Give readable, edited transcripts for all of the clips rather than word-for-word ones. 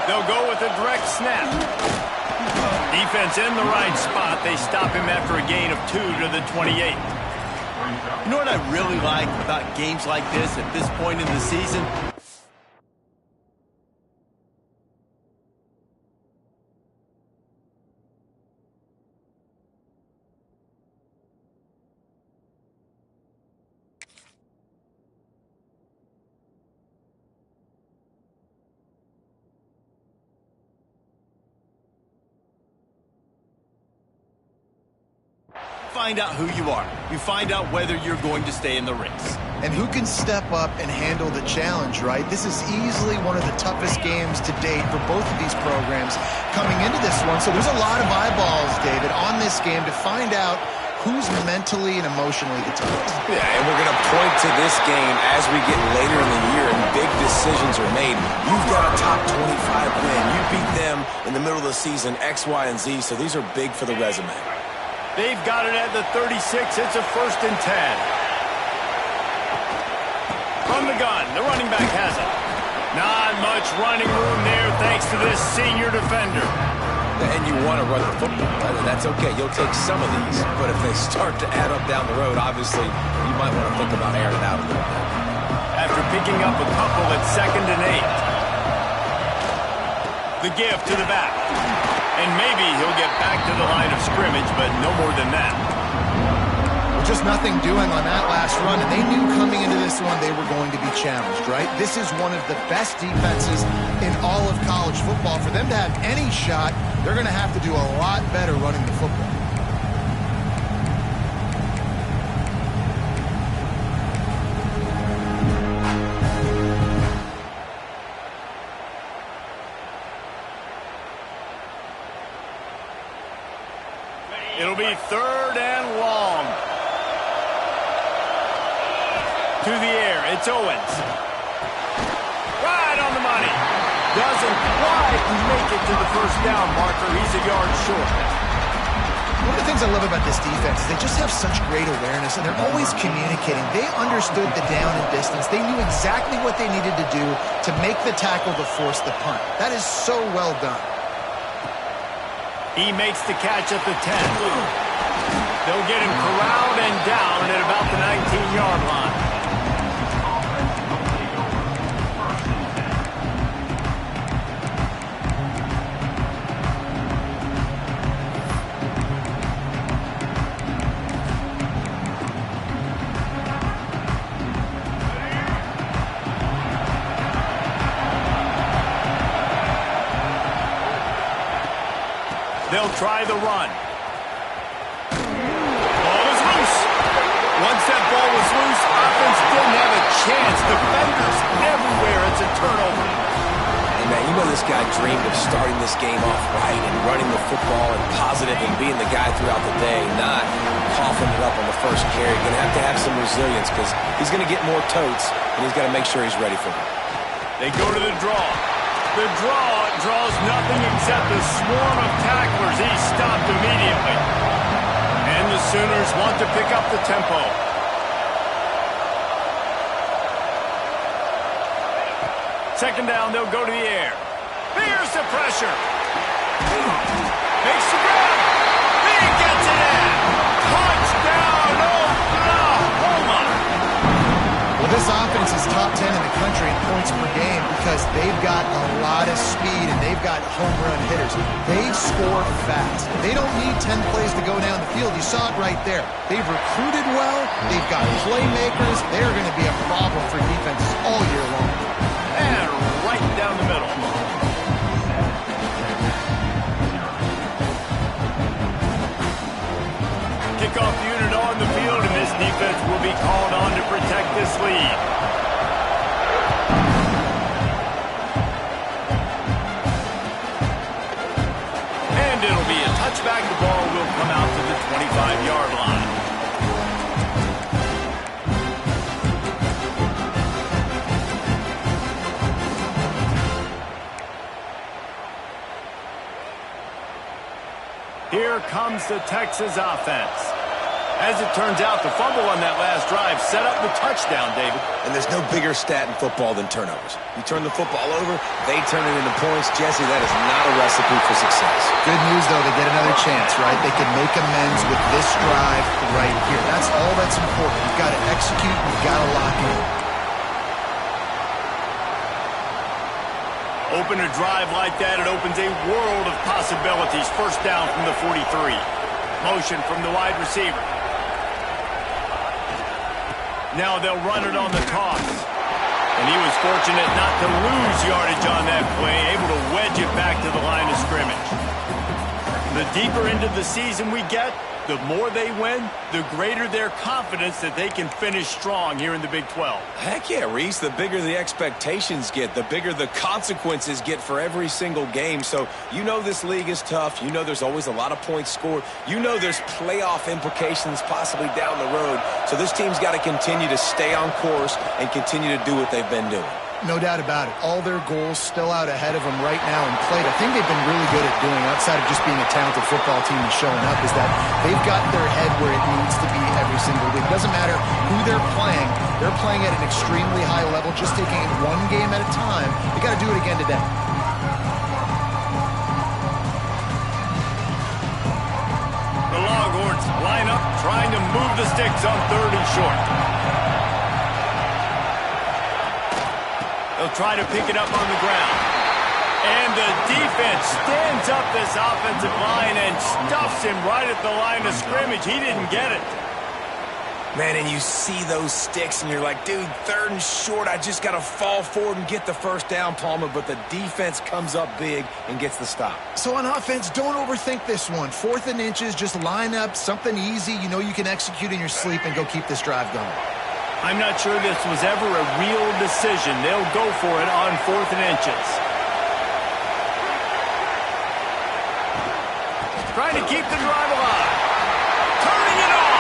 They'll go with a direct snap. Defense in the right spot. They stop him after a gain of 2 to the 28. You know what I really like about games like this at this point in the season? Find out who you are. You find out whether you're going to stay in the race. And who can step up and handle the challenge, right? This is easily one of the toughest games to date for both of these programs coming into this one. So there's a lot of eyeballs, David, on this game to find out who's mentally and emotionally the toughest. Yeah, and we're going to point to this game as we get later in the year and big decisions are made. You've got a top 25 win. You beat them in the middle of the season, X, Y, and Z, so these are big for the resume. They've got it at the 36. It's a 1st and 10. From the gun, the running back has it. Not much running room there thanks to this senior defender. And you want to run the football, right? And that's okay. You'll take some of these. But if they start to add up down the road, obviously, you might want to think about airing it out a little bit. After picking up a couple at 2nd and 8. The give to the back. And maybe he'll get back to the line of scrimmage, but no more than that. Well, just nothing doing on that last run, and they knew coming into this one they were going to be challenged, right? This is one of the best defenses in all of college football. For them to have any shot, they're going to have to do a lot better running the football. It'll be 3rd and long. To the air, it's Owens. Right on the money. Doesn't quite make it to the 1st down marker. He's a yard short. One of the things I love about this defense is they just have such great awareness, and they're always communicating. They understood the down and distance. They knew exactly what they needed to do to make the tackle to force the punt. That is so well done. He makes the catch at the 10. They'll get him corralled and down at about the 19-yard line. They'll try the run. Ball is loose. Once that ball was loose, offense didn't have a chance. Defenders everywhere. It's a turnover. And man, you know this guy dreamed of starting this game off right and running the football and positive and being the guy throughout the day, not coughing it up on the first carry. Going to have some resilience because he's going to get more totes, and he's got to make sure he's ready for it. They go to the draw. The draw draws nothing except a swarm of tacklers. He's stopped immediately. And the Sooners want to pick up the tempo. Second down, they'll go to the air. Here's the pressure. Makes the grab. He gets it in. Touchdown, Oklahoma. Well, this offense is top 10 in the country in points per game because they've got a lot of speed and they've got home run hitters. They score fast. They don't need 10 plays to go down the field. You saw it right there. They've recruited well. They've got playmakers. They're going to be a problem for defenses all year long. And right down the middle. Kickoff unit on the field, and this defense will be called on to protect this lead. And it'll be a touchback. The ball will come out to the 25-yard line. Here comes the Texas offense. As it turns out, the fumble on that last drive set up the touchdown, David. And there's no bigger stat in football than turnovers. You turn the football over, they turn it into points. Jesse, that is not a recipe for success. Good news, though, they get another chance, right? They can make amends with this drive right here. That's all that's important. You've got to execute, you've got to lock in. Open a drive like that, it opens a world of possibilities. First down from the 43. Motion from the wide receiver. Now they'll run it on the toss. And he was fortunate not to lose yardage on that play, able to wedge it back to the line of scrimmage. The deeper into the season we get, the more they win, the greater their confidence that they can finish strong here in the Big 12. Heck yeah, Reese. The bigger the expectations get, the bigger the consequences get for every single game. So you know this league is tough. You know there's always a lot of points scored. You know there's playoff implications possibly down the road. So this team's got to continue to stay on course and continue to do what they've been doing. No doubt about it. All their goals still out ahead of them right now in plate. I think they've been really good at doing, outside of just being a talented football team and showing up, is that they've got their head where it needs to be every single week. It doesn't matter who they're playing at an extremely high level, just taking it one game at a time. They got to do it again today. The Longhorns line up, trying to move the sticks on 3rd and short. They'll try to pick it up on the ground. And the defense stands up this offensive line and stuffs him right at the line of scrimmage. He didn't get it. Man, and you see those sticks, and you're like, dude, 3rd and short, I just got to fall forward and get the first down, Palmer. But the defense comes up big and gets the stop. So on offense, don't overthink this one. 4th and inches, just line up something easy. You know you can execute in your sleep and go keep this drive going. I'm not sure this was ever a real decision. They'll go for it on 4th and inches. Trying to keep the drive alive. Turning it on.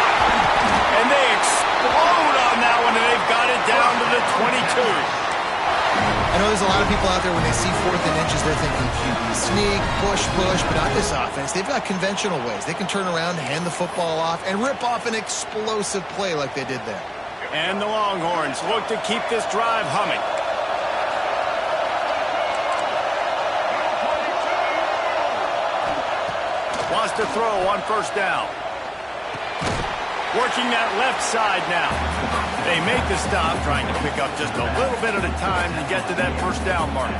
And they explode on that one, and they've got it down to the 22. I know there's a lot of people out there when they see 4th and inches, they're thinking QB sneak, push, but not this offense. They've got conventional ways. They can turn around, hand the football off, and rip off an explosive play like they did there. And the Longhorns look to keep this drive humming. Wants to throw on 1st down. Working that left side now. They make the stop, trying to pick up just a little bit at a time to get to that 1st down mark.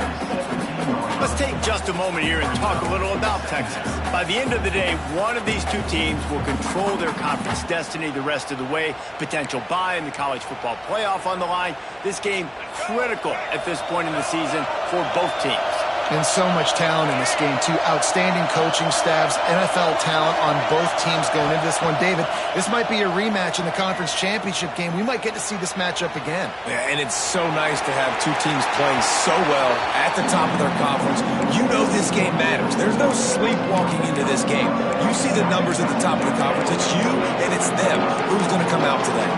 Let's take just a moment here and talk a little about Texas. By the end of the day, one of these two teams will control their conference destiny the rest of the way. Potential bye in the college football playoff on the line. This game critical at this point in the season for both teams. And so much talent in this game, too. Outstanding coaching staffs, NFL talent on both teams going into this one. David, this might be a rematch in the conference championship game. We might get to see this matchup again. Yeah, and it's so nice to have two teams playing so well at the top of their conference. You know this game matters. There's no sleepwalking into this game. You see the numbers at the top of the conference. It's you and it's them. Who's going to come out today?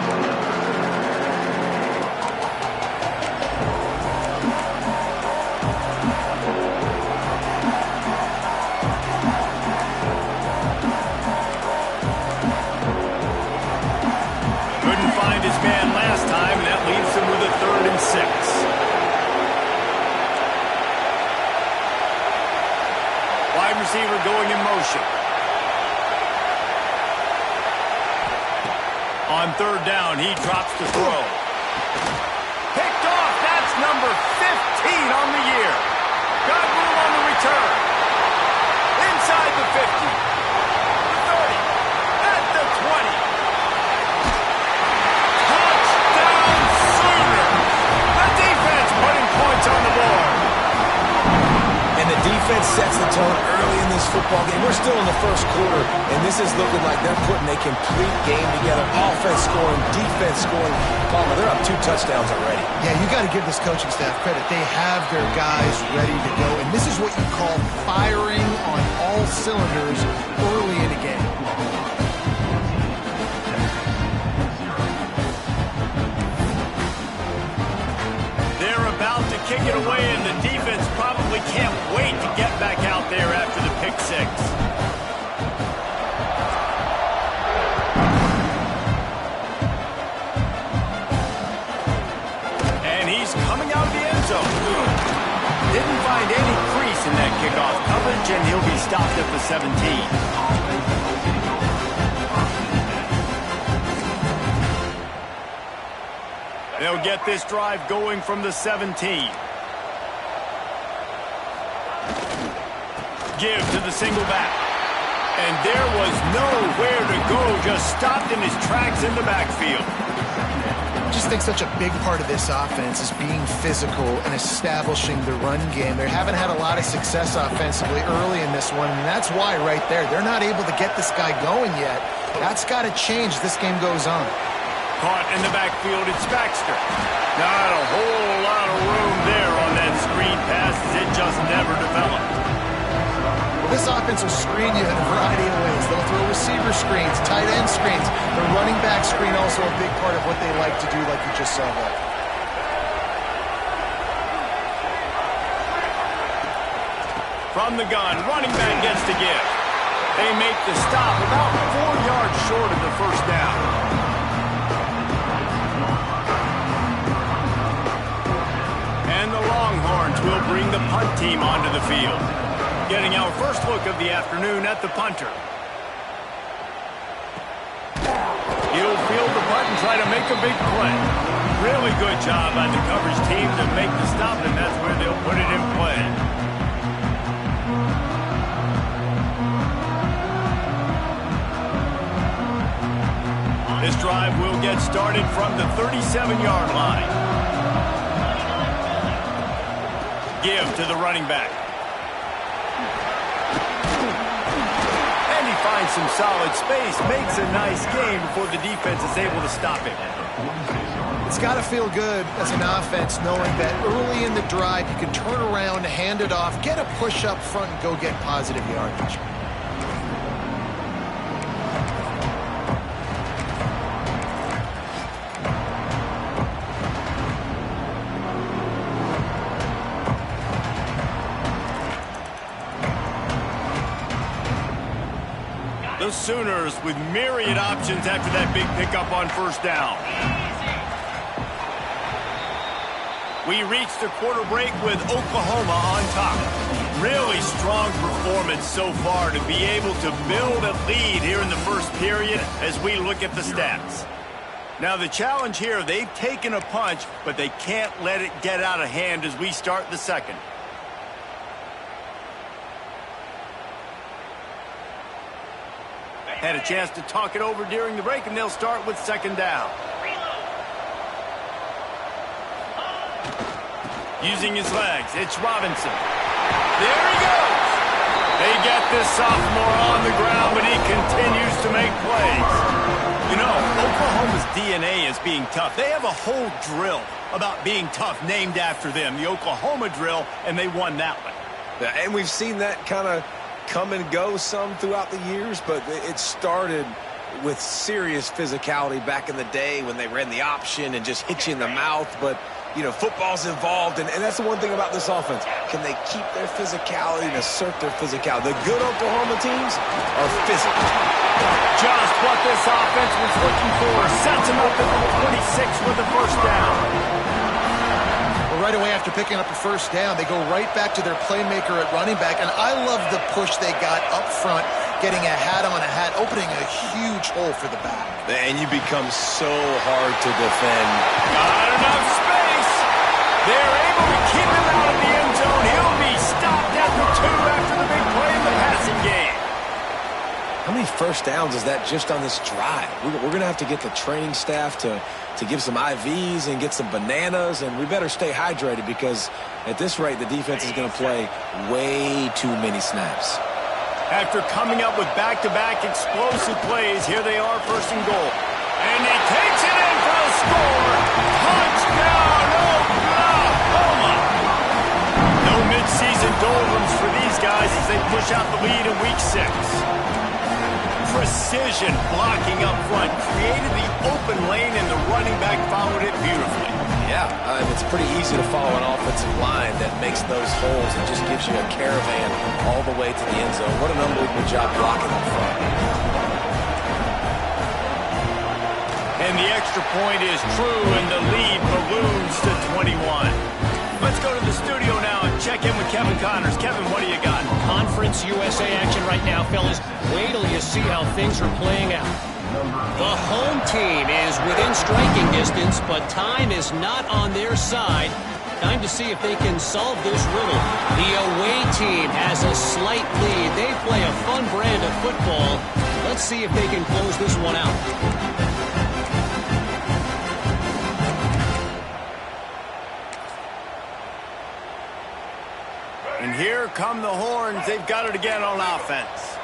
Receiver going in motion. On 3rd down, he drops the throw. Picked off. That's number 15 on the year. Got room on the return. Inside the 50. The 30. At the 20. Touchdown Sooners. The defense putting points on the board. And the defense sets the tone early in this football game. We're still in the 1st quarter, and this is looking like they're putting a complete game together. Offense scoring, defense scoring. Palmer, they're up 2 touchdowns already. Yeah, you got to give this coaching staff credit. They have their guys ready to go, and this is what you call firing on all cylinders early in a game. They're about to kick it away, and the defense probably can't wait to get back out there after the pick 6. he's coming out of the end zone. Didn't find any crease in that kickoff coverage, and he'll be stopped at the 17. They'll get this drive going from the 17. Give to the single back. And there was nowhere to go, just stopped in his tracks in the backfield. I just think such a big part of this offense is being physical and establishing the run game. They haven't had a lot of success offensively early in this one, and that's why right there, they're not able to get this guy going yet. That's got to change as this game goes on. Caught in the backfield, it's Baxter. Not a whole lot of room there on that screen pass, as it just never developed. This offense will screen you in a variety of ways. They'll throw receiver screens, tight end screens. The running back screen also a big part of what they like to do, like you just saw there. From the gun, running back gets the give. They make the stop about 4 yards short of the first down. And the Longhorns will bring the punt team onto the field. Getting our first look of the afternoon at the punter. He'll field the punt and try to make a big play. Really good job by the coverage team to make the stop, and that's where they'll put it in play. This drive will get started from the 37-yard line. Give to the running back. Finds some solid space, makes a nice game before the defense is able to stop him. It's got to feel good as an offense knowing that early in the drive you can turn around, hand it off, get a push up front, and go get positive yardage. The Sooners with myriad options after that big pickup on first down. We reach the quarter break with Oklahoma on top. Really strong performance so far to be able to build a lead here in the first period as we look at the stats. Now the challenge here, they've taken a punch, but they can't let it get out of hand as we start the second. Had a chance to talk it over during the break, and they'll start with second down. Using his legs, it's Robinson. There he goes. They get this sophomore on the ground, but he continues to make plays. You know, Oklahoma's DNA is being tough. They have a whole drill about being tough named after them, the Oklahoma drill, and they won that one. And we've seen that kind of come and go some throughout the years, but it started with serious physicality back in the day when they ran the option and just hit you in the mouth. But, you know, football's involved, and that's the one thing about this offense. Can they keep their physicality and assert their physicality? The good Oklahoma teams are physical. Just what this offense was looking for. Sets him up at the 26 with the first down. Right away after picking up a first down, they go right back to their playmaker at running back, and I love the push they got up front, getting a hat on a hat, opening a huge hole for the back. And you become so hard to defend. Not enough space. They're able to keep him out of the end zone. He'll be stopped at the 2 after the big play in the passing game. How many first downs is that just on this drive? We're going to have to get the training staff to give some IVs and get some bananas, and we better stay hydrated because at this rate, the defense is going to play way too many snaps. After coming up with back-to-back explosive plays, here they are, first and goal. And he takes it in for the score. Touchdown, Oklahoma! No midseason doldrums for these guys as they push out the lead in Week 6. Precision blocking up front created the open lane, and the running back followed it beautifully. Yeah, it's pretty easy to follow an offensive line that makes those holes and just gives you a caravan all the way to the end zone. What an unbelievable job blocking up front. And the extra point is true, and the lead balloons to 21. Kevin Connors. Kevin, what do you got? Conference USA action right now, fellas. Wait till you see how things are playing out. The home team is within striking distance, but time is not on their side. Time to see if they can solve this riddle. The away team has a slight lead. They play a fun brand of football. Let's see if they can close this one out. And here come the Horns. They've got it again on offense.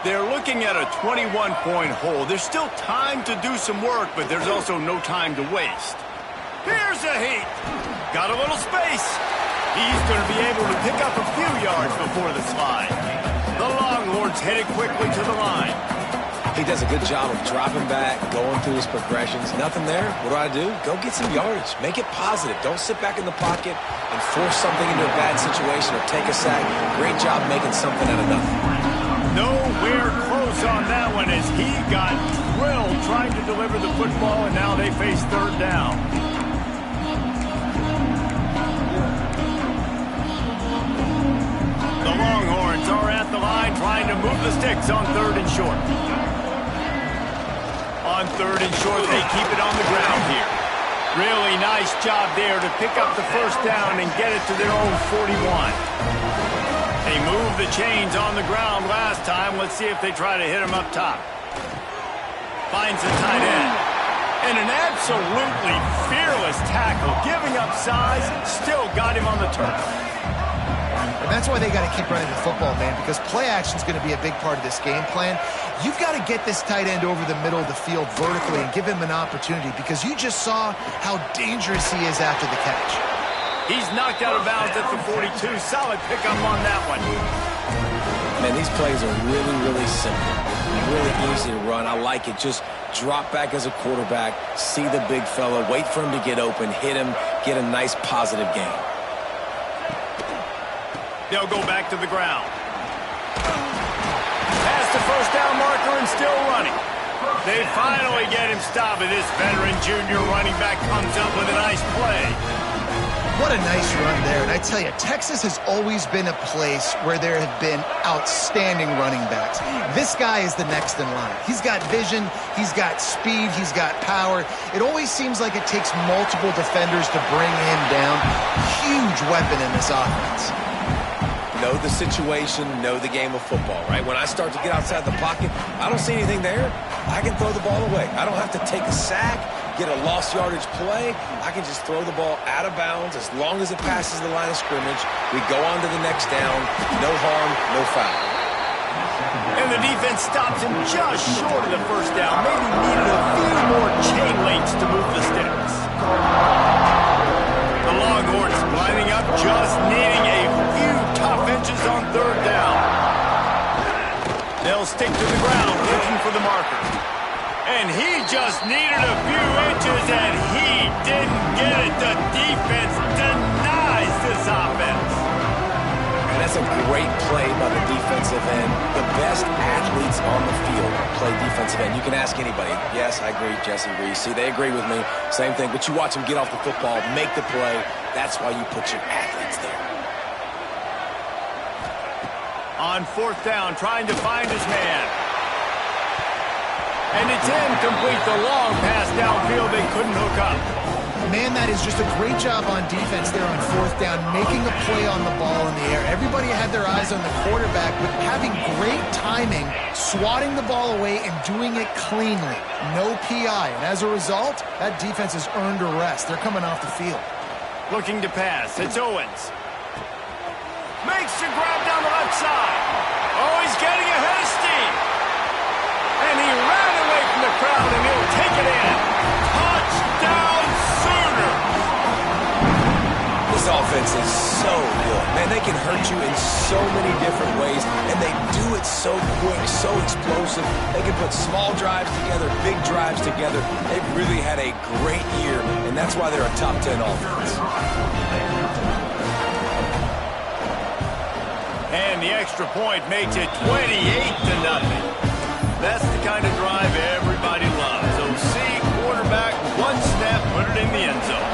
They're looking at a 21-point hole. There's still time to do some work, but there's also no time to waste. Here's a heat. Got a little space. He's going to be able to pick up a few yards before the slide. The Longhorns headed quickly to the line. He does a good job of dropping back, going through his progressions. Nothing there. What do? Go get some yardage. Make it positive. Don't sit back in the pocket and force something into a bad situation or take a sack. Great job making something out of nothing. Nowhere close on that one as he got drilled trying to deliver the football, and now they face third down. The Longhorns are at the line trying to move the sticks on third and short. On third and short, they keep it on the ground here. Really nice job there to pick up the first down and get it to their own 41. They moved the chains on the ground last time. Let's see if they try to hit him up top. Finds the tight end. And an absolutely fearless tackle. Giving up size, still got him on the turf. And that's why they got to keep running the football, man, because play action is going to be a big part of this game plan. You've got to get this tight end over the middle of the field vertically and give him an opportunity, because you just saw how dangerous he is after the catch. He's knocked out of bounds at the 42. Solid pickup on that one. Man, these plays are really, really simple. Really easy to run. I like it. Just drop back as a quarterback, see the big fella, wait for him to get open, hit him, get a nice positive gain. They'll go back to the ground. Past the first down marker and still running. They finally get him stopped, and this veteran junior running back comes up with a nice play. What a nice run there. And I tell you, Texas has always been a place where there have been outstanding running backs. This guy is the next in line. He's got vision, he's got speed, he's got power. It always seems like it takes multiple defenders to bring him down. Huge weapon in this offense. Know the situation, know the game of football, right? When I start to get outside the pocket, I don't see anything there. I can throw the ball away. I don't have to take a sack, get a lost yardage play. I can just throw the ball out of bounds as long as it passes the line of scrimmage. We go on to the next down. No harm, no foul. And the defense stops him just short of the first down. Maybe needed a few more chain links to move the sticks. The Longhorns lining up, just needing a few tough inches on third down. They'll stick to the ground, looking for the marker. And he just needed a few inches, and he didn't get it. The defense denies this offense. And that's a great play by the defensive end. The best athletes on the field play defensive end. You can ask anybody. Yes, I agree. Jesse agrees. See, they agree with me. Same thing. But you watch them get off the football, make the play. That's why you put your athletes there. On fourth down, trying to find his man. And it's incomplete. The long pass downfield, they couldn't hook up. Man, that is just a great job on defense there on fourth down, making a play on the ball in the air. Everybody had their eyes on the quarterback, but having great timing, swatting the ball away and doing it cleanly. No PI. And as a result, that defense has earned a rest. They're coming off the field. Looking to pass. It's Owens. Makes the grab down the left side. Oh, he's getting ahead of steam. And he ran away from the crowd, and he'll take it in. Touchdown, Sooners! This offense is so good. Man, they can hurt you in so many different ways, and they do it so quick, so explosive. They can put small drives together, big drives together. They've really had a great year, and that's why they're a top 10 offense. And the extra point makes it 28-0. That's the kind of drive everybody loves. OC, quarterback, one snap, put it in the end zone.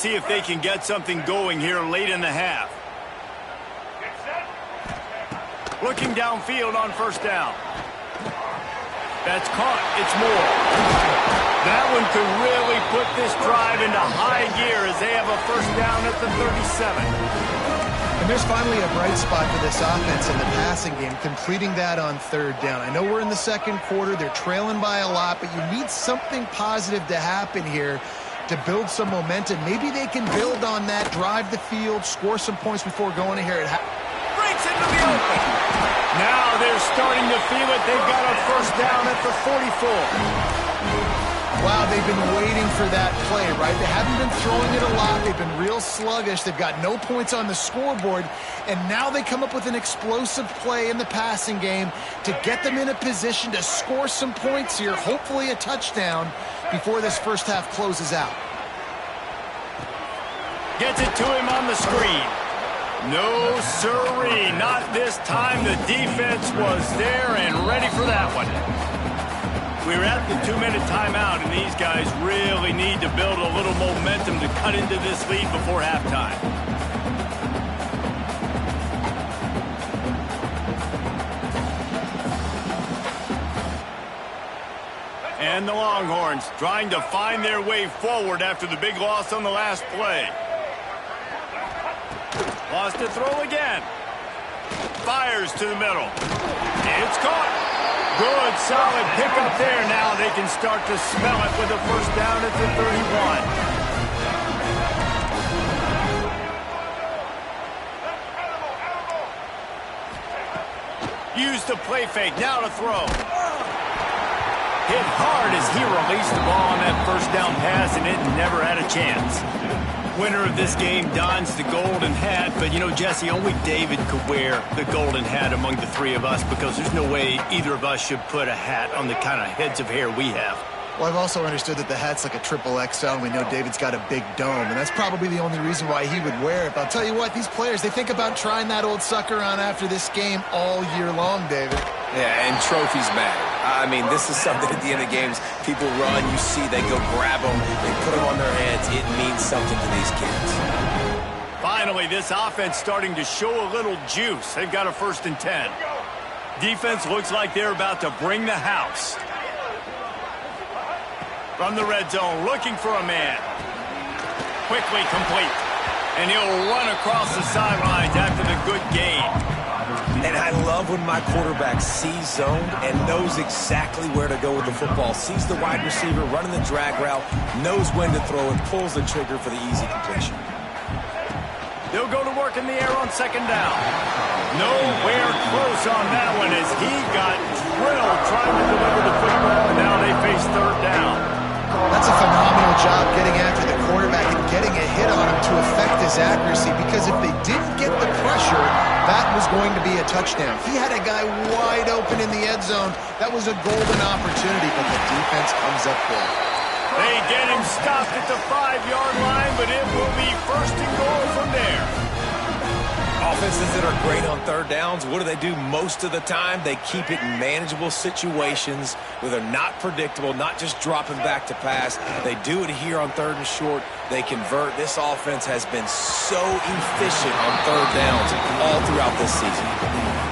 Let's see if they can get something going here late in the half. Looking downfield on first down. That's caught. It's Moore. That one could really put this drive into high gear as they have a first down at the 37. And there's finally a bright spot for this offense in the passing game, completing that on third down. I know we're in the second quarter. They're trailing by a lot, but you need something positive to happen here to build some momentum. Maybe they can build on that, drive the field, score some points before going in here. Breaks into the open. Now they're starting to feel it. They've got a first down at the 44. Wow, they've been waiting for that play, right? They haven't been throwing it a lot. They've been real sluggish. They've got no points on the scoreboard. And now they come up with an explosive play in the passing game to get them in a position to score some points here, hopefully a touchdown, before this first half closes out. Gets it to him on the screen. No, sirree, not this time. The defense was there and ready for that one. We're at the 2-minute timeout, and these guys really need to build a little momentum to cut into this lead before halftime. And the Longhorns trying to find their way forward after the big loss on the last play. Lost to throw again. Fires to the middle. It's caught. Good, solid pickup there. Now they can start to smell it with a first down at the 31. Use the play fake. Now to throw. Hit hard as he released the ball on that first down pass, and it never had a chance. Winner of this game dons the golden hat, but, you know, Jesse, only David could wear the golden hat among the three of us because there's no way either of us should put a hat on the kind of heads of hair we have. Well, I've also understood that the hat's like a triple XL, and we know David's got a big dome, and that's probably the only reason why he would wear it. But I'll tell you what, these players, they think about trying that old sucker on after this game all year long, David. Yeah, and trophies matter. I mean, this is something at the end of games. People run, you see, they go grab them, they put them on their heads. It means something to these kids. Finally, this offense starting to show a little juice. They've got a 1st and 10. Defense looks like they're about to bring the house. From the red zone, looking for a man. Quickly complete. And he'll run across the sidelines after the good gain. And I love when my quarterback sees zone and knows exactly where to go with the football. Sees the wide receiver running the drag route, knows when to throw it, pulls the trigger for the easy completion. They'll go to work in the air on 2nd down. Nowhere close on that one as he got drilled trying to deliver the football, and now they face 3rd down. That's a phenomenal job getting after the quarterback and getting a hit on him to affect his accuracy, because if they didn't get the pressure, that was going to be a touchdown. He had a guy wide open in the end zone. That was a golden opportunity, but the defense comes up big. They get him stopped at the 5-yard line, but it will be 1st and goal from there. Offenses that are great on 3rd downs, what do? Most of the time, they keep it in manageable situations where they're not predictable, not just dropping back to pass. They do it here on 3rd and short. They convert. This offense has been so efficient on 3rd downs all throughout this season.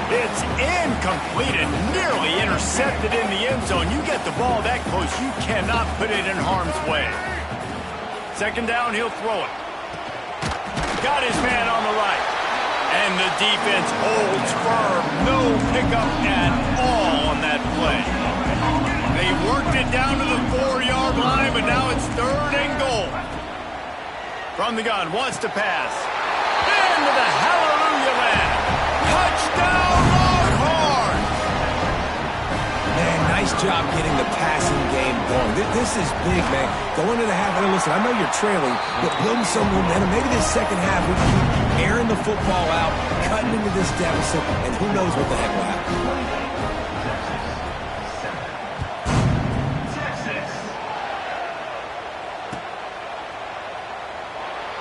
It's incomplete and nearly intercepted in the end zone. You get the ball that close, you cannot put it in harm's way. 2nd down, he'll throw it. Got his man on the right. And the defense holds firm. No pickup at all on that play. They worked it down to the 4-yard line, but now it's 3rd and goal. From the gun, wants to pass. Into the hallelujah land. Touchdown, Longhorn! Man, nice job getting the passing game going. This is big, man. Going into the half, and listen, I know you're trailing, but building some momentum. Maybe this second half we can keep airing the football out, cutting into this deficit, and who knows what the heck will happen.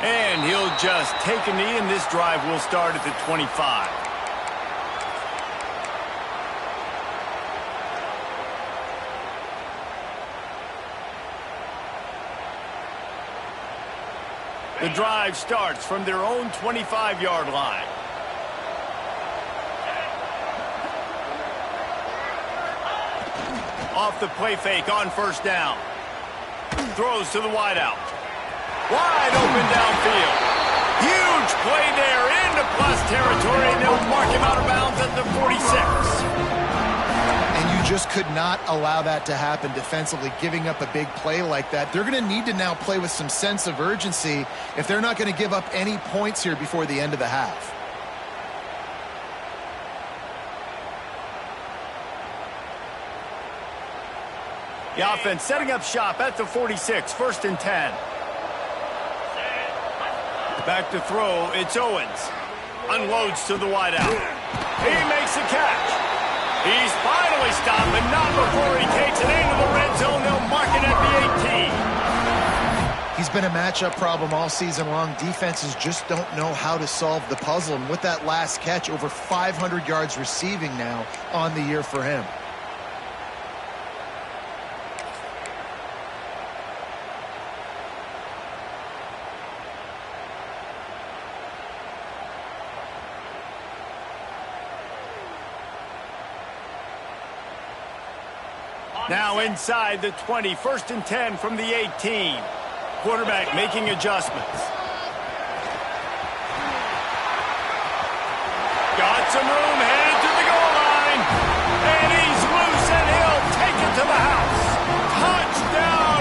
And he'll just take a knee, and this drive will start at the 25. The drive starts from their own 25-yard line. Off the play fake on first down. Throws to the wideout. Wide open downfield. Huge play there into plus territory, and they'll mark him out of bounds at the 46. And you just could not allow that to happen defensively, giving up a big play like that. They're going to need to now play with some sense of urgency if they're not going to give up any points here before the end of the half. The offense setting up shop at the 46, 1st and 10. Back to throw, it's Owens. Unloads to the wideout. He makes the catch. He's finally stopped, but not before he takes it into the red zone. They'll mark it at the 18. He's been a matchup problem all season long. Defenses just don't know how to solve the puzzle. And with that last catch, over 500 yards receiving now on the year for him. Now inside the 20, 1st and 10 from the 18. Quarterback making adjustments. Got some room, headed to the goal line. And he's loose, and he'll take it to the house. Touchdown,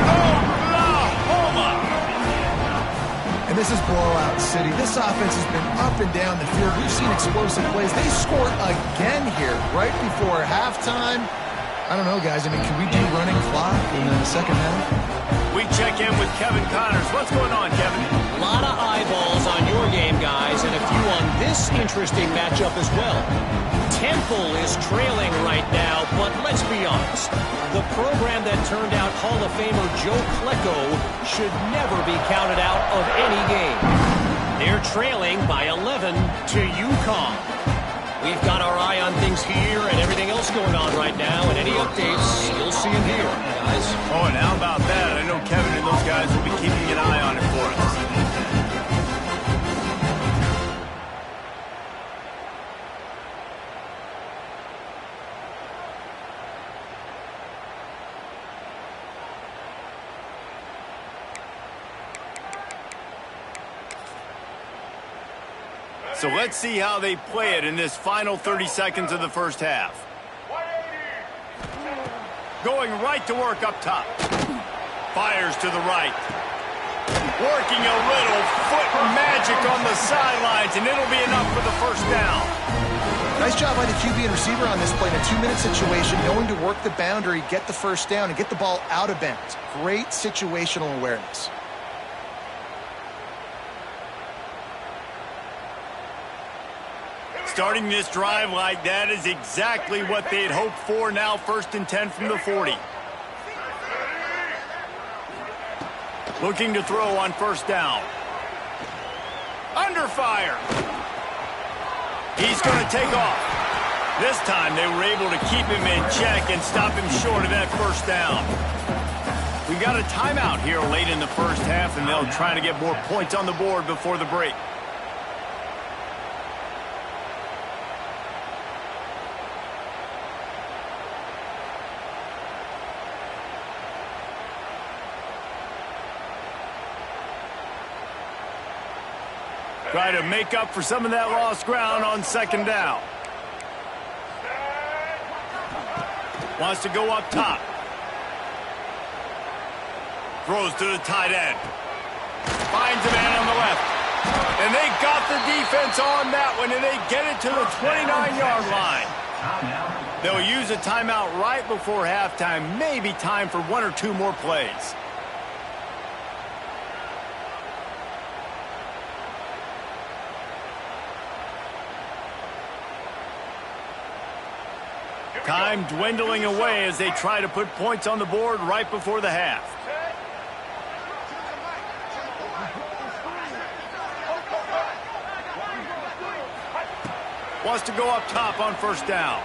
Oklahoma! And this is blowout city. This offense has been up and down the field. We've seen explosive plays. They scored again here right before halftime. I don't know, guys. I mean, can we do running clock in the second half? We check in with Kevin Connors. What's going on, Kevin? A lot of eyeballs on your game, guys, and a few on this interesting matchup as well. Temple is trailing right now, but let's be honest. The program that turned out Hall of Famer Joe Klecko should never be counted out of any game. They're trailing by 11 to UConn. We've got our eye on things here and everything else going on right now, and any updates, you'll see them here, guys. Oh, and how about that? I know Kevin and those guys will be keeping an eye on it for us. So let's see how they play it in this final 30 seconds of the first half. Going right to work up top. Fires to the right. Working a little foot magic on the sidelines, and it'll be enough for the first down. Nice job by the QB and receiver on this play in a 2-minute situation, knowing to work the boundary, get the first down, and get the ball out of bounds. Great situational awareness. Starting this drive like that is exactly what they'd hoped for. Now 1st and 10 from the 40. Looking to throw on first down. Under fire. He's going to take off. This time they were able to keep him in check and stop him short of that first down. We've got a timeout here late in the first half, and they'll try to get more points on the board before the break. Try to make up for some of that lost ground on second down. Wants to go up top. Throws to the tight end. Finds a man on the left. And they got the defense on that one, and they get it to the 29-yard line. They'll use a timeout right before halftime. Maybe time for 1 or 2 more plays. Time dwindling away as they try to put points on the board right before the half. Wants to go up top on first down.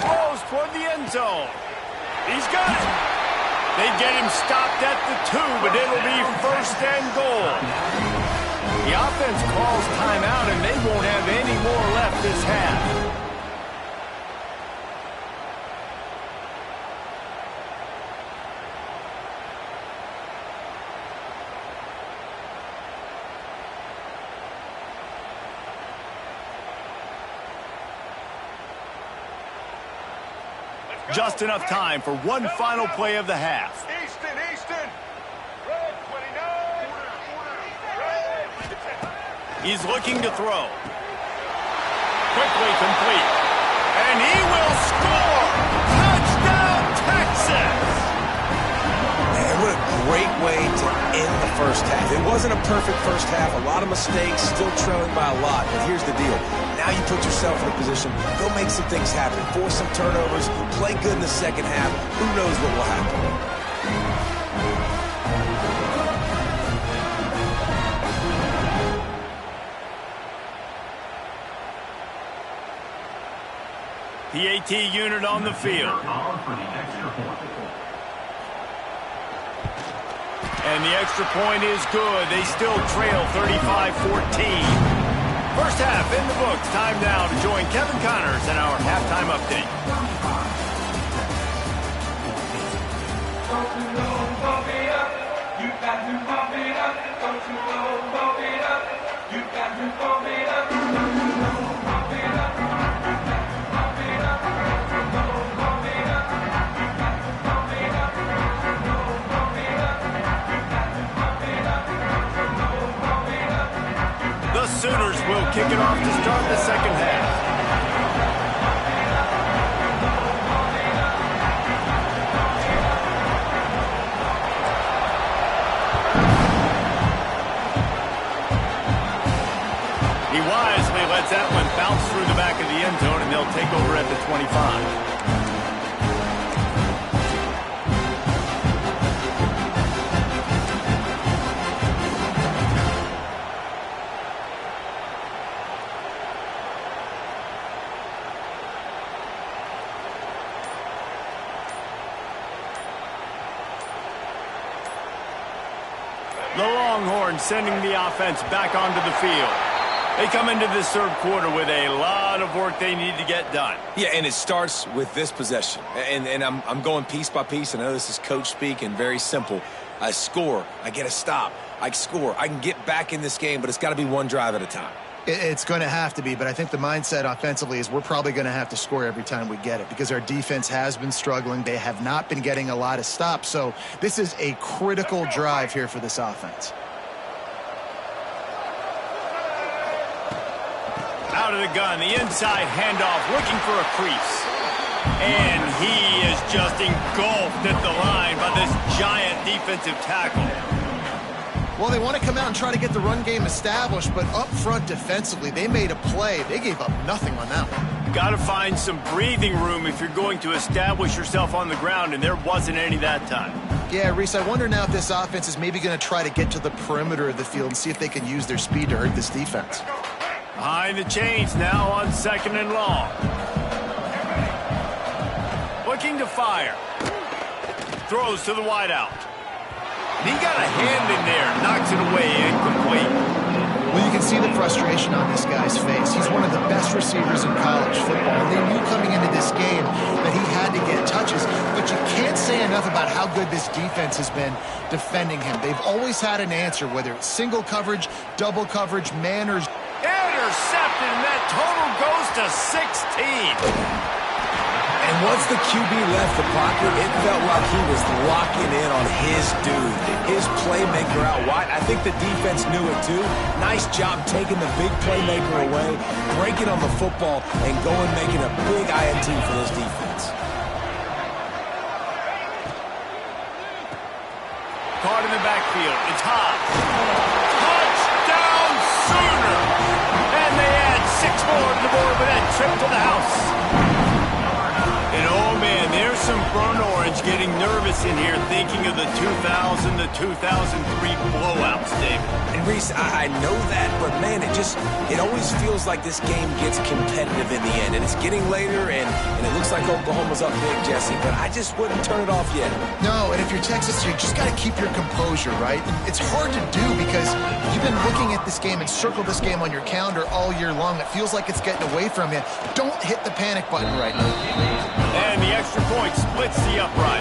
Throws toward the end zone. He's got it. They get him stopped at the 2, but it'll be first and goal. The offense calls timeout, and they won't have any more left this half. Just enough time for one final play of the half. Easton. Red 29. He's looking to throw. Quickly complete. And he will score! Touchdown, Texas! Man, what a great way to end the first half. It wasn't a perfect first half. A lot of mistakes, still trailing by a lot. But here's the deal. Now you put yourself in a position, go make some things happen, force some turnovers, play good in the second half. Who knows what will happen? PAT unit on the field. And the extra point is good. They still trail 35-14. First half in the books. Time now to join Kevin Connors in our halftime update. Sooners will kick it off to start the second half. He wisely lets that one bounce through the back of the end zone, and they'll take over at the 25. The Longhorns sending the offense back onto the field. They come into this third quarter with a lot of work they need to get done. Yeah, and it starts with this possession. And I'm going piece by piece. I know this is coach speak and very simple. I score. I get a stop. I score. I can get back in this game, but it's got to be one drive at a time. It's going to have to be, but I think the mindset offensively is we're probably going to have to score every time we get it because our defense has been struggling. They have not been getting a lot of stops, so this is a critical drive here for this offense. Out of the gun, the inside handoff, looking for a crease. And he is just engulfed at the line by this giant defensive tackle. Well, they want to come out and try to get the run game established, but up front defensively, they made a play. They gave up nothing on that one. Got to find some breathing room if you're going to establish yourself on the ground, and there wasn't any that time. Yeah, Reese, I wonder now if this offense is maybe going to try to get to the perimeter of the field and see if they can use their speed to hurt this defense. Behind the chains now on 2nd and long. Looking to fire. Throws to the wideout. He got a hand in there, knocks it away, incomplete. Well, you can see the frustration on this guy's face. He's one of the best receivers in college football, and they knew coming into this game that he had to get touches, but you can't say enough about how good this defense has been defending him. They've always had an answer, whether it's single coverage, double coverage, man or... Intercepted, and that total goes to 16. And once the QB left the pocket, it felt like he was locking in on his dude, his playmaker out wide. I think the defense knew it too. Nice job taking the big playmaker away, breaking on the football, and going making a big INT for this defense. Caught in the backfield. It's hot. Touchdown Sooner! And they add 6 more to the board with that trip to the house. And oh man, there's some burnt orange getting nervous in here thinking of the 2000 to 2003 blowouts, David. And Reese, I know that, but man, it always feels like this game gets competitive in the end. And it's getting later, and it looks like Oklahoma's up big, Jesse, but I just wouldn't turn it off yet. No, and if you're Texas, you just got to keep your composure, right? It's hard to do because you've been looking at this game and circled this game on your calendar all year long. It feels like it's getting away from you. Don't hit the panic button right now. And the extra point splits the uprights.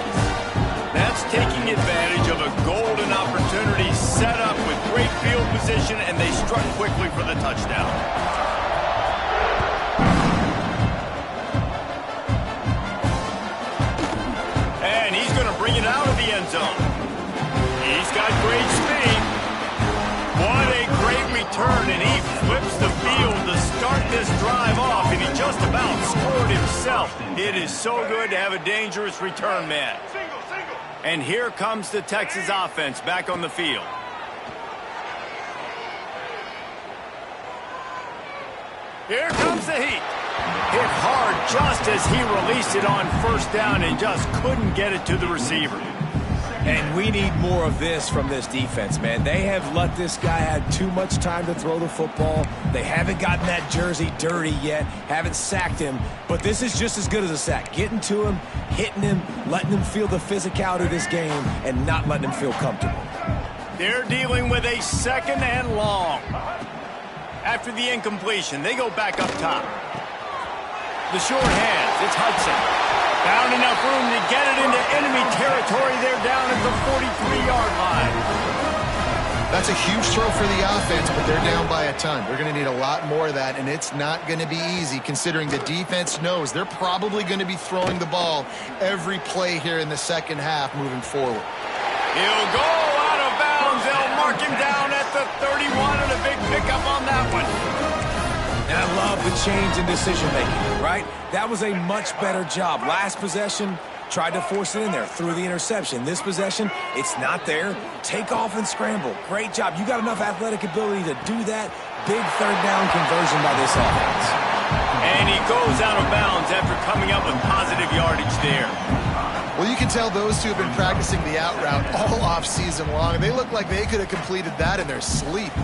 That's taking advantage of a golden opportunity set up with great field position, and they struck quickly for the touchdown. And he's going to bring it out of the end zone. He's got great speed. What a great return, and he flips the field to start this drive off, and he just about scored himself. It is so good to have a dangerous return man. And here comes the Texas offense back on the field. Here comes the heat. Hit hard just as he released it on first down and just couldn't get it to the receiver. And we need more of this from this defense, man. They have let this guy have too much time to throw the football. They haven't gotten that jersey dirty yet, haven't sacked him, but this is just as good as a sack. Getting to him, hitting him, letting him feel the physicality of this game, and not letting him feel comfortable. They're dealing with a second and long. After the incompletion, they go back up top. The short hands, it's Hudson. Found enough room to get it into enemy territory. They're down at the 43-yard line. That's a huge throw for the offense, but they're down by a ton. They're going to need a lot more of that, and it's not going to be easy considering the defense knows they're probably going to be throwing the ball every play here in the second half moving forward. He'll go out of bounds. They'll mark him down at the 31, and a big pickup on that one. And I love the change in decision-making, right? That was a much better job. Last possession, tried to force it in there, threw the interception. This possession, it's not there. Take off and scramble. Great job. You got enough athletic ability to do that. Big third down conversion by this offense. And he goes out of bounds after coming up with positive yardage there. Well, you can tell those two have been practicing the out route all off season long. They look like they could have completed that in their sleep.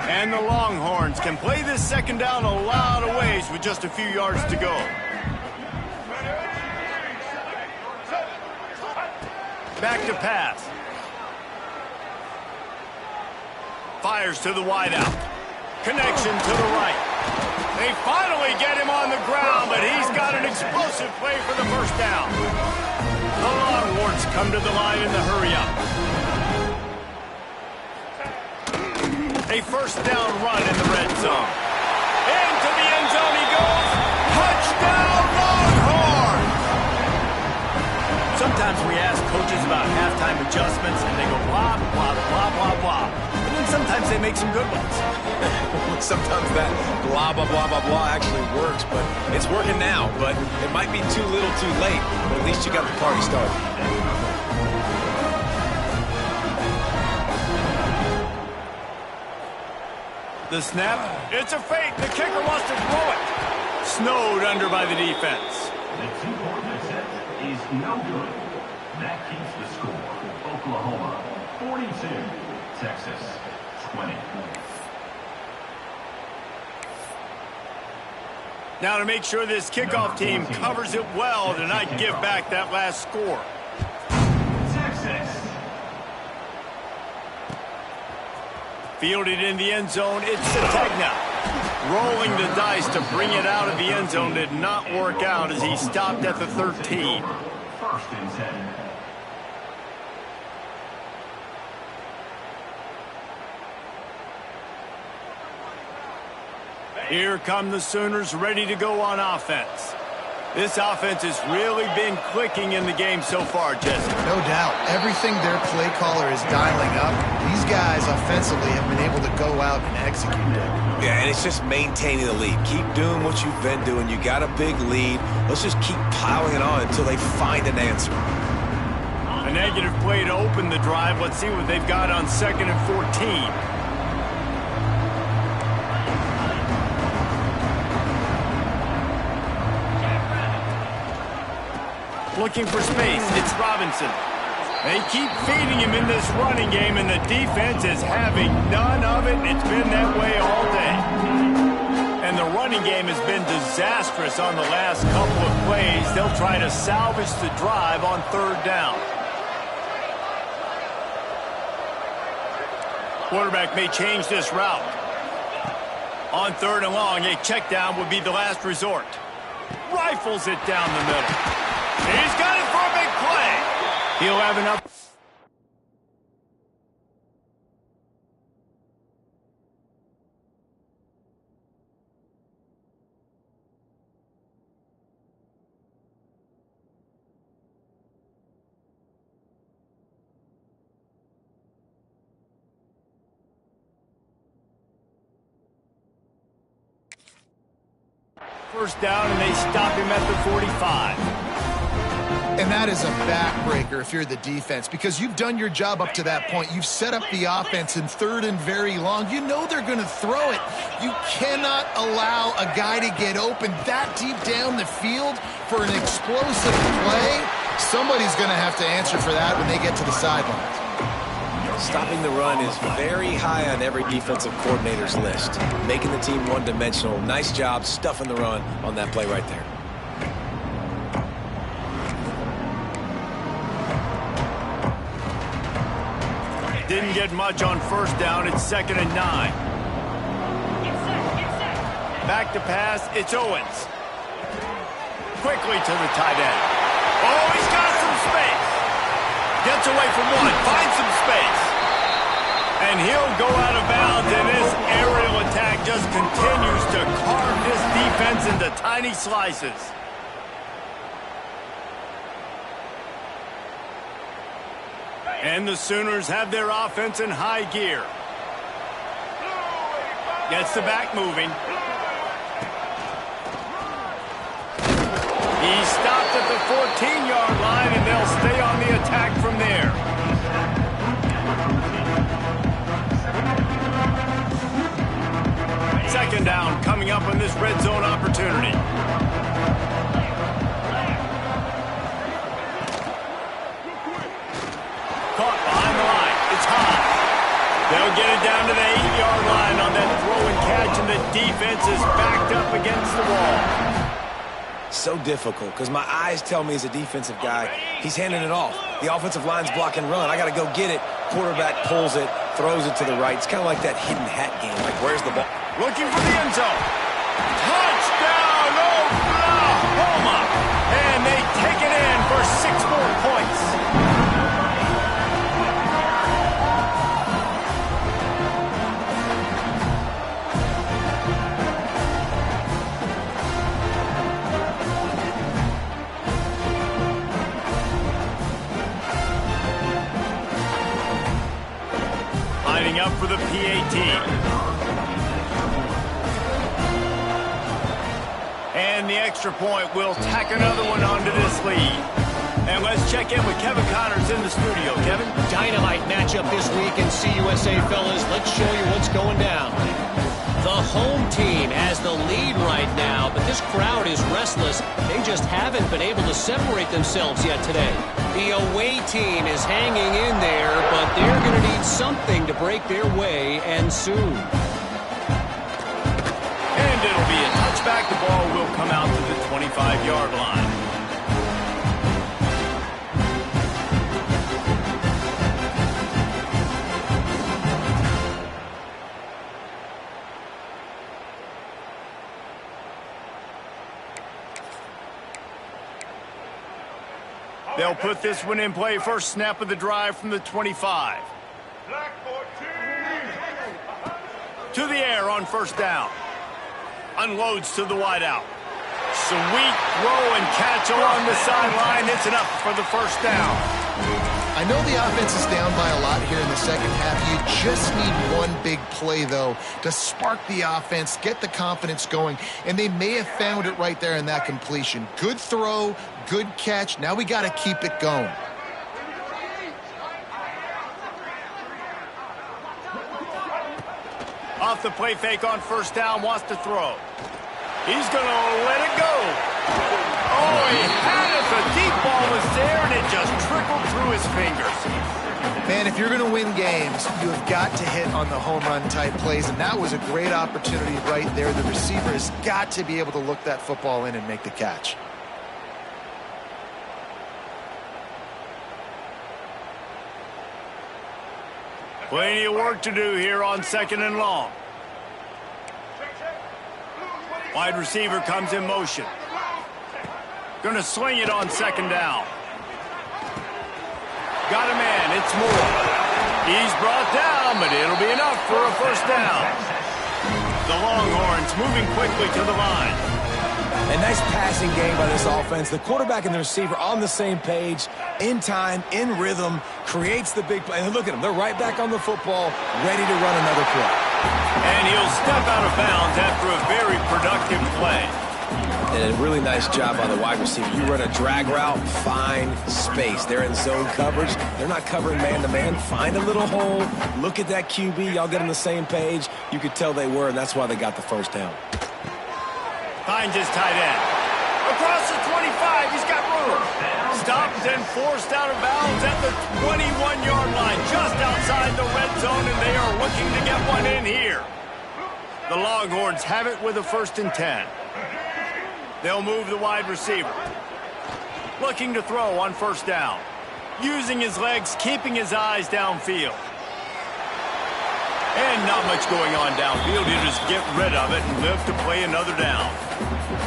And the Longhorns can play this second down a lot of ways with just a few yards to go. Back to pass. Fires to the wideout. Connection to the right. They finally get him on the ground, but he's got an explosive play for the first down. The Longhorns come to the line in the hurry-up. A first down run in the red zone. Into the end zone he goes. Touchdown, Longhorns! Sometimes we ask coaches about halftime adjustments, and they go blah, blah, blah, blah, blah. And then sometimes they make some good ones. Sometimes that blah, blah, blah, blah, blah actually works, but it's working now. But it might be too little too late, but at least you got the party started. The snap, it's a fake. The kicker wants to throw it. Snowed under by the defense. The two-point attempt is no good. That keeps the score. Oklahoma 42, Texas 20. Now to make sure this kickoff team covers it well to not give back that last score. Texas. Fielded in the end zone, it's Sategna. Rolling the dice to bring it out of the end zone did not work out as he stopped at the 13. First and 10. Here come the Sooners ready to go on offense. This offense has really been clicking in the game so far, Jesse. No doubt. Everything their play caller is dialing up, these guys offensively have been able to go out and execute it. Yeah, and it's just maintaining the lead. Keep doing what you've been doing. You got a big lead. Let's just keep piling it on until they find an answer. A negative play to open the drive. Let's see what they've got on 2nd and 14. Looking for space. It's Robinson. They keep feeding him in this running game, and the defense is having none of it. It's been that way all day. And the running game has been disastrous on the last couple of plays. They'll try to salvage the drive on third down. Quarterback may change this route. On third and long, a check down would be the last resort. Rifles it down the middle. He's got it for a big play. He'll have enough. First down, and they stop him at the 45. And that is a backbreaker if you're the defense, because you've done your job up to that point. You've set up the offense in third and very long. You know they're going to throw it. You cannot allow a guy to get open that deep down the field for an explosive play. Somebody's going to have to answer for that when they get to the sidelines. Stopping the run is very high on every defensive coordinator's list. Making the team one-dimensional. Nice job stuffing the run on that play right there. Didn't get much on first down. It's 2nd and 9. Back to pass. It's Owens. Quickly to the tight end. Oh, he's got some space. Gets away from one. Finds some space. And he'll go out of bounds, and this aerial attack just continues to carve this defense into tiny slices. And the Sooners have their offense in high gear. Gets the back moving. He stopped at the 14-yard line, and they'll stay on the attack from there. Second down coming up on this red zone opportunity. Caught behind the line. It's high. They'll get it down to the 8-yard line on that throw and catch, and the defense is backed up against the wall. So difficult because my eyes tell me as a defensive guy, he's handing it off. The offensive line's block and run. I got to go get it. Quarterback pulls it, throws it to the right. It's kind of like that hidden hat game. Like, where's the ball? Looking for the end zone. Touchdown, Oklahoma! And they take it in for 6 more points. Lining up for the PAT. And the extra point will tack another one onto this lead. And let's check in with Kevin Connors in the studio. Kevin? Dynamite matchup this week in CUSA, fellas. Let's show you what's going down. The home team has the lead right now, but this crowd is restless. They just haven't been able to separate themselves yet today. The away team is hanging in there, but they're going to need something to break their way, and soon. And it'll be a touchback. The ball will come out to the 25-yard line. They'll put this one in play. First snap of the drive from the 25. To the air on first down. Unloads to the wideout. Sweet throw and catch along the sideline. It's enough for the first down. I know the offense is down by a lot here in the second half. You just need one big play, though, to spark the offense, get the confidence going, and they may have found it right there in that completion. Good throw, good catch. Now we got to keep it going. Off the play fake on first down, wants to throw. He's going to let it go. Oh, he had it. A deep ball was there, and it just trickled through his fingers. Man, if you're going to win games, you have got to hit on the home run type plays, and that was a great opportunity right there. The receiver has got to be able to look that football in and make the catch. Plenty of work to do here on 2nd and long. Wide receiver comes in motion. Going to sling it on 2nd down. Got a man, it's Moore. He's brought down, but it'll be enough for a 1st down. The Longhorns moving quickly to the line. A nice passing game by this offense. The quarterback and the receiver on the same page, in time, in rhythm, creates the big play. And look at them. They're right back on the football, ready to run another play. And he'll step out of bounds after a very productive play. And a really nice job by the wide receiver. You run a drag route, find space. They're in zone coverage. They're not covering man-to-man. Find a little hole. Look at that QB. Y'all get on the same page. You could tell they were, and that's why they got the 1st down. Finds his tight end. Across the 25, he's got room. Stopped and forced out of bounds at the 21-yard line, just outside the red zone, and they are looking to get one in here. The Longhorns have it with a 1st and 10. They'll move the wide receiver. Looking to throw on 1st down. Using his legs, keeping his eyes downfield. And not much going on downfield. You just get rid of it and live to play another down.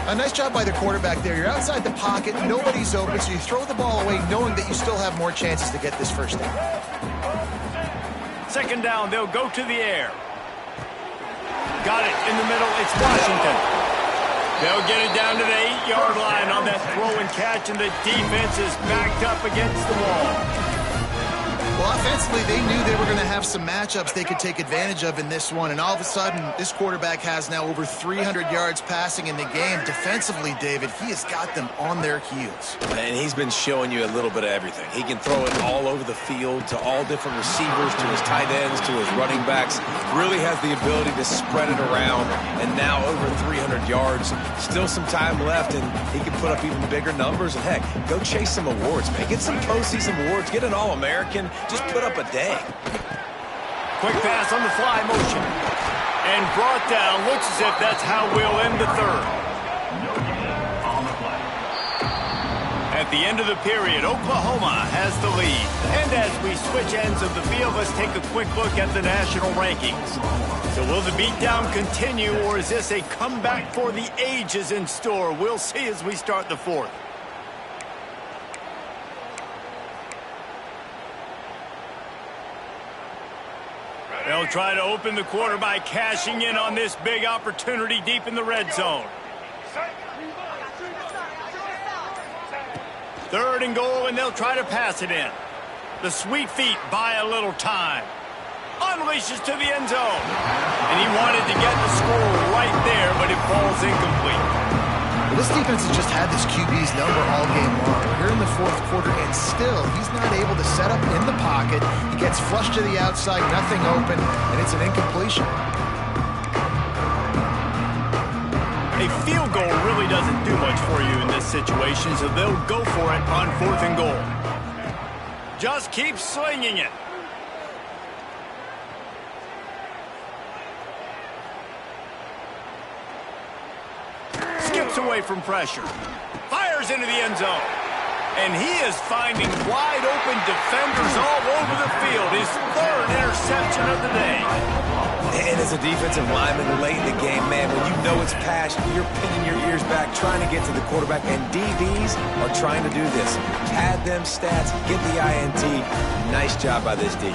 A nice job by the quarterback there. You're outside the pocket, nobody's open, so you throw the ball away knowing that you still have more chances to get this 1st down. 2nd down, they'll go to the air. Got it in the middle, it's Washington. They'll get it down to the 8-yard line on that throw and catch, and the defense is backed up against the wall. Well, offensively, they knew they were going to have some matchups they could take advantage of in this one, and all of a sudden, this quarterback has now over 300 yards passing in the game. Defensively, David, he has got them on their heels. And he's been showing you a little bit of everything. He can throw it all over the field to all different receivers, to his tight ends, to his running backs. Really has the ability to spread it around, and now over 300 yards. Still some time left, and he can put up even bigger numbers. And heck, go chase some awards, man. Get some postseason awards. Get an All-American. Just put up a day. Quick pass on the fly motion. And brought down. Looks as if that's how we'll end the 3rd. At the end of the period, Oklahoma has the lead. And as we switch ends of the field, let's take a quick look at the national rankings. So will the beatdown continue, or is this a comeback for the ages in store? We'll see as we start the 4th. They'll try to open the quarter by cashing in on this big opportunity deep in the red zone. 3rd and goal, and they'll try to pass it in. The sweet feet buy a little time. Unleashes to the end zone. And he wanted to get the score right there, but it falls incomplete. Well, this defense has just had this QB's number all game long. We're in the 4th quarter, and still, he's not able to set up in the pocket. He gets flushed to the outside, nothing open, and it's an incompletion. A field goal really doesn't do much for you in this situation, so they'll go for it on 4th and goal. Just keep slinging it. Skips away from pressure. Fires into the end zone. And he is finding wide open defenders all over the field. His 3rd interception of the day. And as a defensive lineman late in the game, man, when you know it's passed, you're pinning your ears back, trying to get to the quarterback. And DBs are trying to do this. Pad them stats, get the INT. Nice job by this D.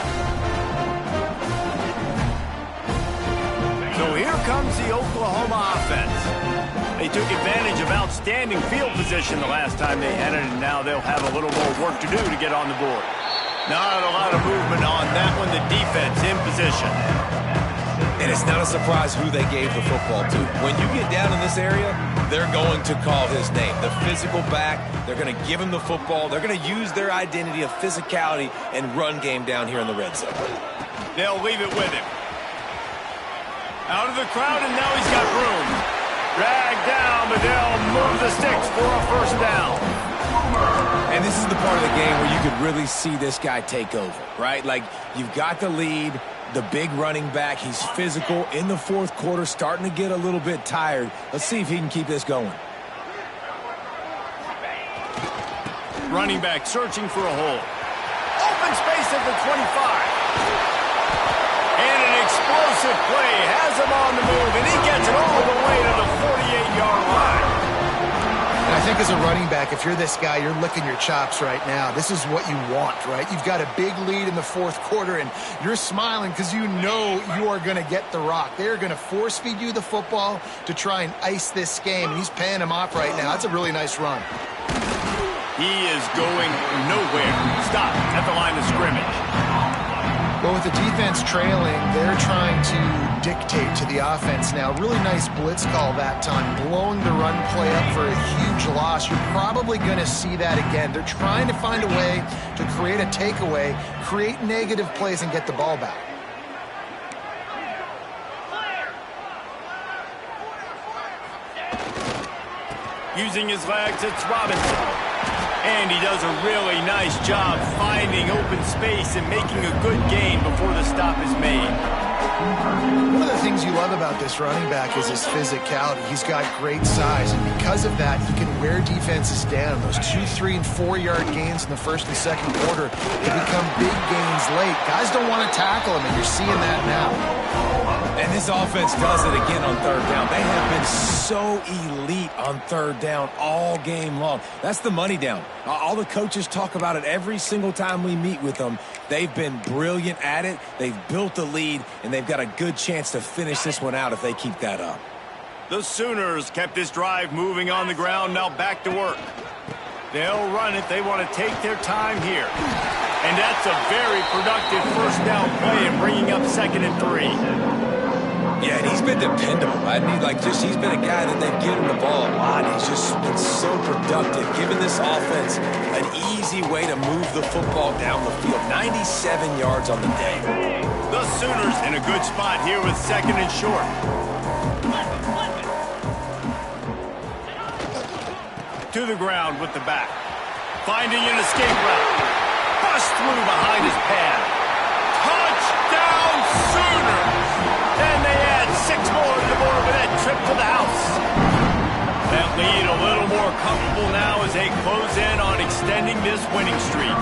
So here comes the Oklahoma offense. They took advantage of outstanding field position the last time they had it, and now they'll have a little more work to do to get on the board. Not a lot of movement on that one. The defense in position. And it's not a surprise who they gave the football to. When you get down in this area, they're going to call his name. The physical back, they're going to give him the football. They're going to use their identity of physicality and run game down here in the red zone. They'll leave it with him. Out of the crowd, and now he's got room. Dragged down, but they'll move the sticks for a 1st down. And this is the part of the game where you could really see this guy take over, right? Like, you've got the lead, the big running back. He's physical in the fourth quarter, starting to get a little bit tired. Let's see if he can keep this going. Running back searching for a hole. Open space at the 25. And an explosive play has him on the move, and he gets it all the way to the 48-yard line. And I think as a running back, if you're this guy, you're licking your chops right now. This is what you want, right? You've got a big lead in the fourth quarter, and you're smiling because you know you are going to get the rock. They're going to force-feed you the football to try and ice this game, and he's paying him off right now. That's a really nice run. He is going nowhere. Stop at the line of scrimmage. Well, with the defense trailing, they're trying to dictate to the offense now. Really nice blitz call that time, blowing the run play up for a huge loss. You're probably going to see that again. They're trying to find a way to create a takeaway, create negative plays, and get the ball back. Using his legs, it's Robinson. And he does a really nice job finding open space and making a good gain before the stop is made. One of the things you love about this running back is his physicality. He's got great size, and because of that, he can wear defenses down. Those 2, 3, and 4-yard gains in the first and second quarter, they become big gains late. Guys don't want to tackle him, and you're seeing that now. And this offense does it again on third down. They have been so elite on third down all game long. That's the money down. All the coaches talk about it every single time we meet with them. They've been brilliant at it. They've built the lead, and they've got a good chance to finish this one out if they keep that up. The Sooners kept this drive moving on the ground, now back to work. They'll run it. They want to take their time here. And that's a very productive first down play in bringing up 2nd and 3. Yeah, and he's been dependable. He's been a guy that they've given the ball a lot. He's just been so productive, giving this offense an easy way to move the football down the field. 97 yards on the day. The Sooners in a good spot here with 2nd and short. To the ground with the back. Finding an escape route. Bust through behind his pad. Touchdown Sooners! And they add 6 more to the board with that trip to the house. That lead a little more comfortable now as they close in on extending this winning streak.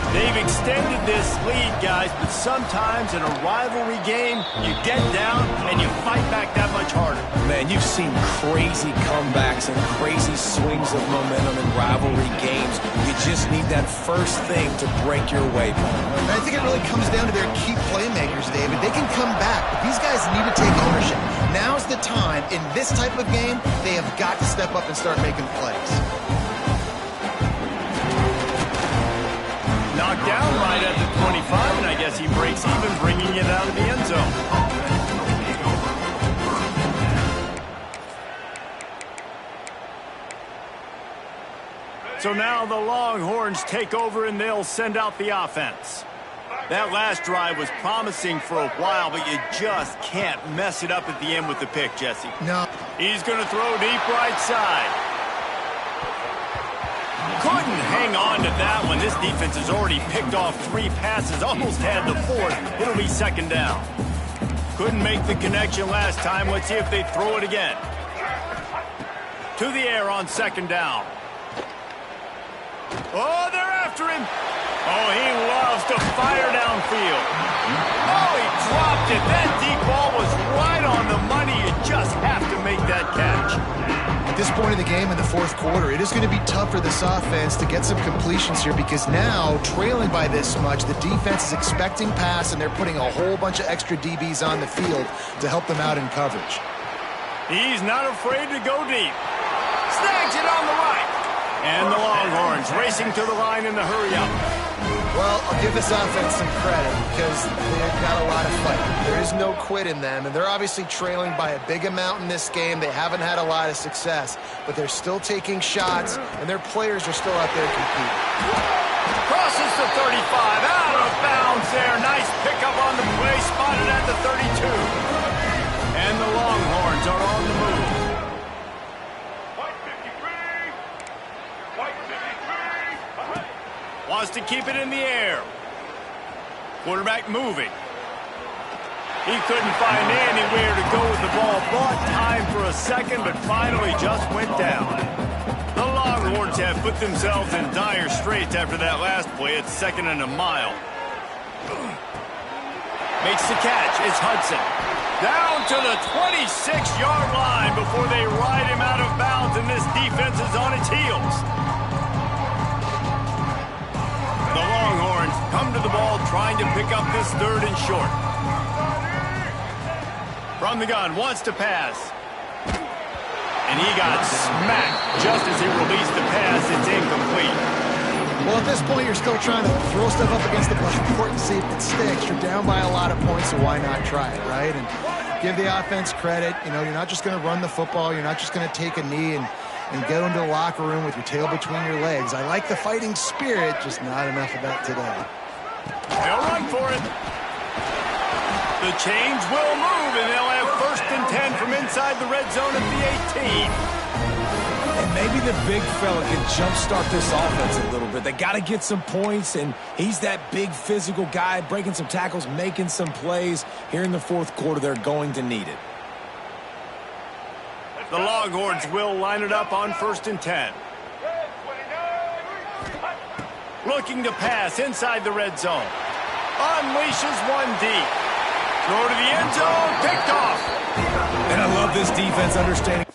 They've extended this lead, guys, but sometimes in a rivalry game, you get down and you fight back that much harder. Man, you've seen crazy comebacks and crazy swings of momentum in rivalry games. You just need that first thing to break your way, Paul. And I think it really comes down to their key playmakers, David. They can come back, but these guys need to take ownership. Now's the time. In this type of game, they have got to step up and start making plays. Knocked down right at the 25, and I guess he breaks even, bringing it out of the end zone. So now the Longhorns take over, and they'll send out the offense. That last drive was promising for a while, but you just can't mess it up at the end with the pick, Jesse. No. He's going to throw deep right side. Couldn't hang on to that one. This defense has already picked off 3 passes, almost had the 4th. It'll be 2nd down. Couldn't make the connection last time. Let's see if they throw it again. To the air on 2nd down. Oh, they're after him. Oh, he loves to fire downfield. Oh, he dropped it. That deep ball was right on the money. You just have to make that catch. At this point in the game in the fourth quarter, it is going to be tough for this offense to get some completions here because now, trailing by this much, the defense is expecting pass, and they're putting a whole bunch of extra DBs on the field to help them out in coverage. He's not afraid to go deep. Snags it on the right. And the Longhorns racing to the line in the hurry-up. Well, I'll give this offense some credit because they've got a lot of fight. There is no quit in them, and they're obviously trailing by a big amount in this game. They haven't had a lot of success, but they're still taking shots, and their players are still out there competing. Crosses the 35, out of bounds there. Nice pickup on the play, spotted at the 32. And the Longhorns are on the move. White 53. White 53. just to keep it in the air. Quarterback moving. He couldn't find anywhere to go with the ball. Bought time for a second, but finally just went down. The Longhorns have put themselves in dire straits after that last play. It's 2nd and a mile. Makes the catch. It's Hudson. Down to the 26-yard line before they ride him out of bounds, and this defense is on its heels. The Longhorns come to the ball trying to pick up this 3rd and short. From the gun, wants to pass. And he got smacked just as he released the pass. It's incomplete. Well, at this point, you're still trying to throw stuff up against the blackboard and see if it sticks. You're down by a lot of points, so why not try it, right? And give the offense credit. You know, you're not just going to run the football. You're not just going to take a knee and go into the locker room with your tail between your legs. I like the fighting spirit, just not enough of that today. They'll run for it. The chains will move, and they'll have 1st and 10 from inside the red zone at the 18. And maybe the big fella can jumpstart this offense a little bit. They got to get some points, and he's that big physical guy, breaking some tackles, making some plays. Here in the 4th quarter, they're going to need it. The Longhorns will line it up on 1st and 10. Looking to pass inside the red zone. Unleashes one deep. Throw to the end zone, picked off. And I love this defense understanding.